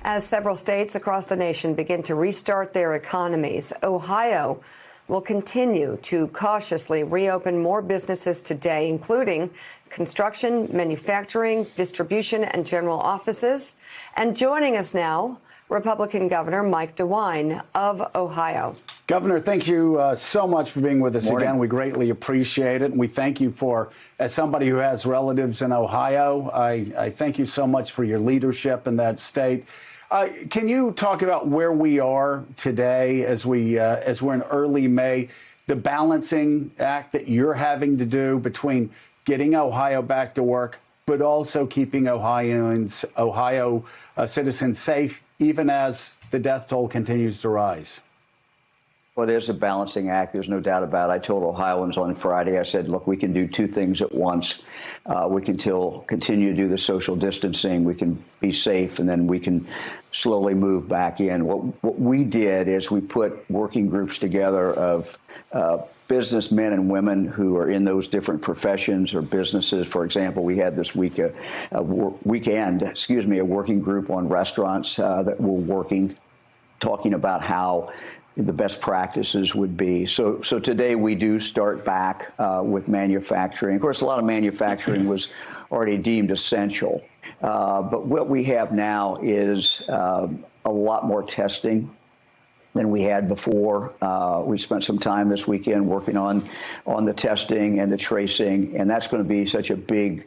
As several states across the nation begin to restart their economies, Ohio will continue to cautiously reopen more businesses today, including construction, manufacturing, distribution, and general offices. And joining us now, Republican Governor Mike DeWine of Ohio. Governor, thank you so much for being with us again. We greatly appreciate it. And we thank you for, as somebody who has relatives in Ohio, I thank you so much for your leadership in that state. Can you talk about where we are today as we're in early May, the balancing act that you're having to do between getting Ohio back to work, but also keeping Ohio citizens safe, even as the death toll continues to rise? Well, it is a balancing act. There's no doubt about it. I told Ohioans on Friday, I said, look, we can do two things at once. We can continue to do the social distancing. We can be safe, and then we can slowly move back in. What we did is we put working groups together of businessmen and women who are in those different professions or businesses. For example, we had this weekend, a working group on restaurants that were working, talking about how the best practices would be. So today we do start back with manufacturing. Of course, a lot of manufacturing was already deemed essential. But what we have now is a lot more testing than we had before. We spent some time this weekend working on the testing and the tracing, and that's going to be such a big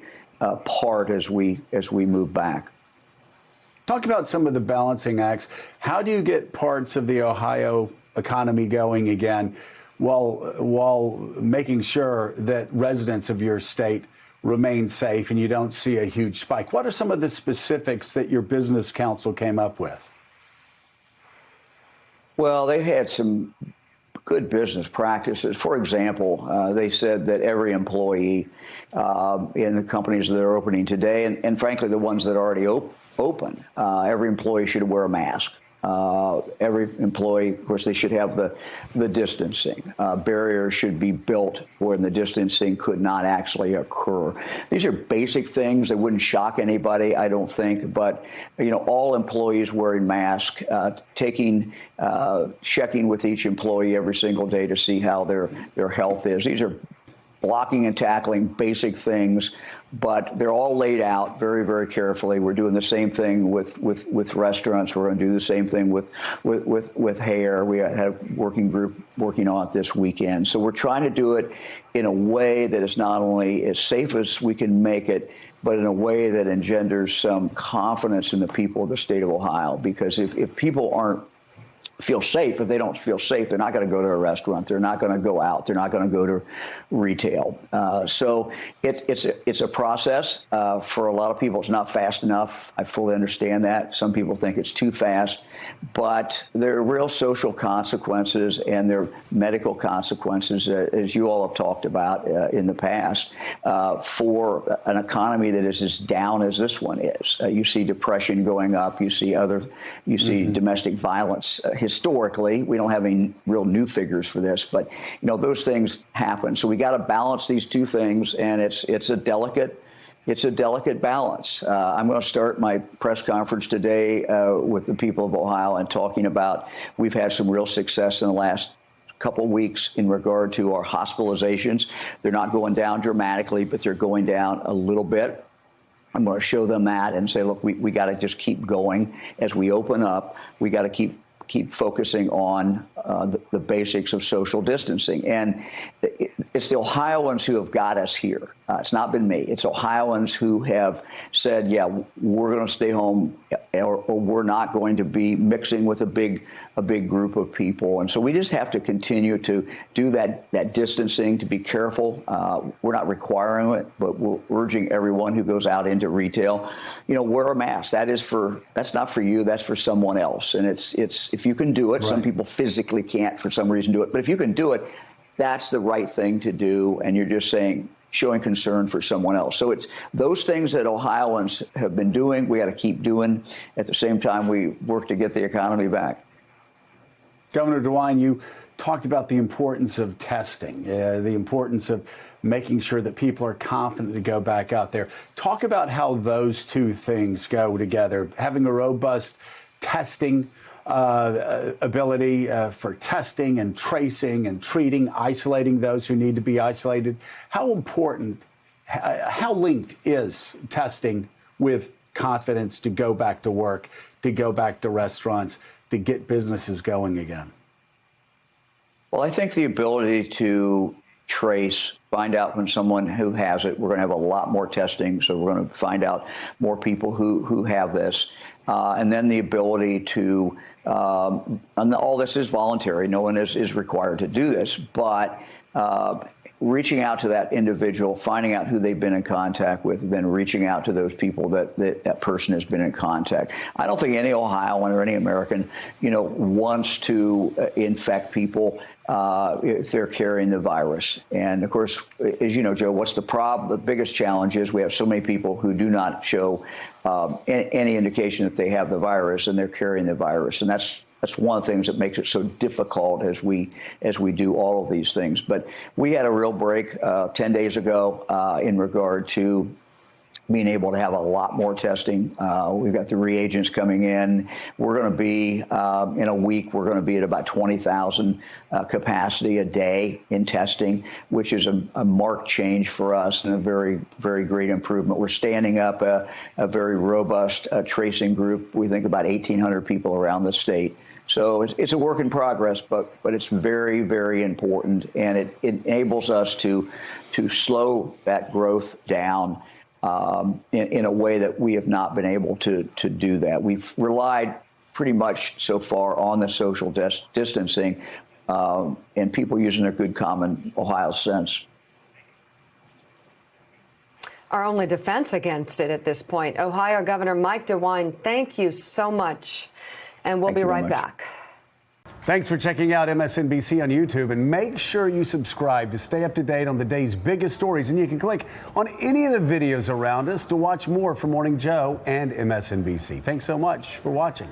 part as we move back. Talk about some of the balancing acts. How do you get parts of the Ohio economy going again while making sure that residents of your state remain safe and you don't see a huge spike? What are some of the specifics that your business council came up with? Well, they had some good business practices. For example, they said that every employee in the companies that are opening today, and frankly, the ones that are already open, every employee should wear a mask. Every employee, of course, they should have the distancing. Barriers should be built where the distancing could not actually occur. These are basic things that wouldn't shock anybody, I don't think. But, all employees wearing masks, checking with each employee every single day to see how their health is. These are blocking and tackling basic things, but they're all laid out very, very carefully. We're doing the same thing with restaurants. We're going to do the same thing with hair. We had a working group working on it this weekend. So we're trying to do it in a way that is not only as safe as we can make it, but in a way that engenders some confidence in the people of the state of Ohio. Because if people feel safe, if they don't feel safe, they're not going to go to a restaurant. They're not going to go out. They're not going to go to retail. So it's a process. For a lot of people, it's not fast enough. I fully understand that. Some people think it's too fast. But there are real social consequences and there are medical consequences, as you all have talked about in the past, for an economy that is as down as this one is. You see depression going up. You see domestic violence. Historically, we don't have any real new figures for this, but those things happen. So we got to balance these two things, and it's a delicate balance. I'm going to start my press conference today with the people of Ohio and talking about we've had some real success in the last couple of weeks in regard to our hospitalizations. They're not going down dramatically, but they're going down a little bit. I'm going to show them that and say, look, we got to just keep going as we open up. We got to keep focusing on the basics of social distancing. And it's the Ohioans who have got us here. It's not been me. It's Ohioans who have said, yeah, we're going to stay home or we're not going to be mixing with a big group of people. And so we just have to continue to do that distancing, to be careful. We're not requiring it, but we're urging everyone who goes out into retail, wear a mask. That's not for you. That's for someone else. And it's if you can do it, right. Some people physically can't for some reason do it. But if you can do it, that's the right thing to do. And you're just showing concern for someone else. So it's those things that Ohioans have been doing, we got to keep doing. At the same time, we work to get the economy back. Governor DeWine, you talked about the importance of testing, the importance of making sure that people are confident to go back out there. Talk about how those two things go together, having a robust testing ability for testing and tracing and treating, isolating those who need to be isolated. How important, how linked is testing with confidence to go back to work, to go back to restaurants, to get businesses going again? Well, I think the ability to trace, find out when someone who has it, we're going to have a lot more testing, so we're going to find out more people who have this. And then the ability to, and all this is voluntary, no one is required to do this, but reaching out to that individual, finding out who they've been in contact with, then reaching out to those people that person has been in contact. I don't think any Ohioan or any American, wants to infect people if they're carrying the virus. And of course, as you know, Joe, what's the problem? The biggest challenge is we have so many people who do not show any indication that they have the virus, and they're carrying the virus. And that's one of the things that makes it so difficult as we do all of these things. But we had a real break 10 days ago in regard to being able to have a lot more testing. We've got the reagents coming in. We're going to be, in a week, we're going to be at about 20,000 capacity a day in testing, which is a marked change for us and a very, very great improvement. We're standing up a very robust tracing group. We think about 1,800 people around the state. So it's a work in progress, but it's very, very important, and it enables us to slow that growth down in a way that we have not been able to do that. We've relied pretty much so far on the social distancing and people using their good common Ohio sense. Our only defense against it at this point. Ohio Governor Mike DeWine, thank you so much. And we'll be right back. Thanks for checking out MSNBC on YouTube, and make sure you subscribe to stay up to date on the day's biggest stories. And you can click on any of the videos around us to watch more from Morning Joe and MSNBC. Thanks so much for watching.